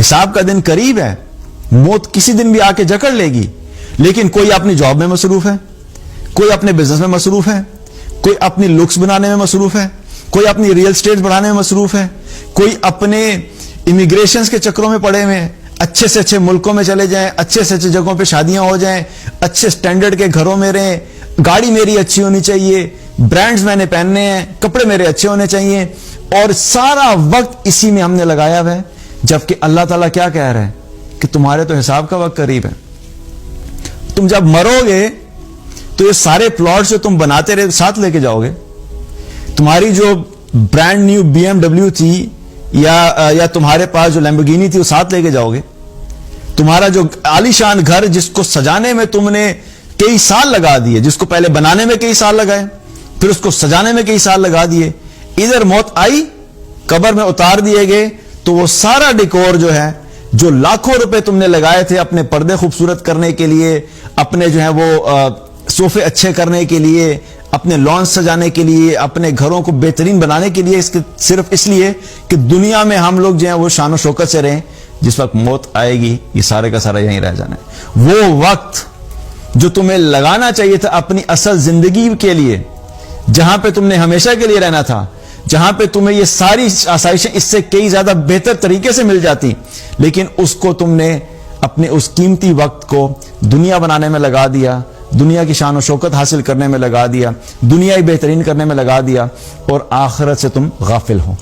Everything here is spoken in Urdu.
حساب کا دن قریب ہے, موت کسی دن بھی آ کے جکڑ لے گی, لیکن کوئی اپنی جاب میں مصروف ہے, کوئی اپنے بزنس میں مصروف ہے, کوئی اپنی لکس بنانے میں مصروف ہے, کوئی اپنی ریئل اسٹیٹ بڑھانے میں مصروف ہے, کوئی اپنے امیگریشنز کے چکروں میں پڑے ہوئے ہیں, اچھے سے اچھے ملکوں میں چلے جائیں, اچھے سے اچھے جگہوں پہ شادیاں ہو جائیں, اچھے سٹینڈرڈ کے گھروں میں رہیں, گاڑی میری اچھی ہونی چاہیے, برانڈز میں نے پہننے ہیں, کپڑے میرے اچھے ہونے چاہیے, اور سارا وقت اسی میں ہم نے لگایا ہوا ہے. جبکہ اللہ تعالیٰ کیا کہہ رہے ہیں کہ تمہارے تو حساب کا وقت قریب ہے. تم جب مرو گے تو یہ سارے پلاٹ جو تم بناتے رہے ساتھ لے کے جاؤ گے. تمہاری جو برانڈ نیو BMW تھی یا تمہارے پاس جو لیمبورگینی تھی وہ ساتھ لے کے جاؤ گے. تمہارا جو عالیشان گھر جس کو سجانے میں تم نے کئی سال لگا دیے, جس کو پہلے بنانے میں کئی سال لگائے, پھر اس کو سجانے میں کئی سال لگا دیے, ادھر موت آئی, قبر میں اتار دیے گئے, تو وہ سارا ڈیکور جو ہے, جو لاکھوں روپے تم نے لگائے تھے اپنے پردے خوبصورت کرنے کے لیے, اپنے جو ہے وہ صوفے اچھے کرنے کے لیے, اپنے لان سجانے کے لیے, اپنے گھروں کو بہترین بنانے کے لیے, صرف اس لیے کہ دنیا میں ہم لوگ جو ہیں وہ شان و شوکت سے رہیں, جس وقت موت آئے گی یہ سارے کا سارا یہیں رہ جانا ہے. وہ وقت جو تمہیں لگانا چاہیے تھا اپنی اصل زندگی کے لیے, جہاں پہ تم نے ہمیشہ کے لیے رہنا تھا, جہاں پہ تمہیں یہ ساری آسائشیں اس سے کئی زیادہ بہتر طریقے سے مل جاتی, لیکن اس کو تم نے اپنے اس قیمتی وقت کو دنیا بنانے میں لگا دیا, دنیا کی شان و شوکت حاصل کرنے میں لگا دیا, دنیا ہی بہترین کرنے میں لگا دیا, اور آخرت سے تم غافل ہو.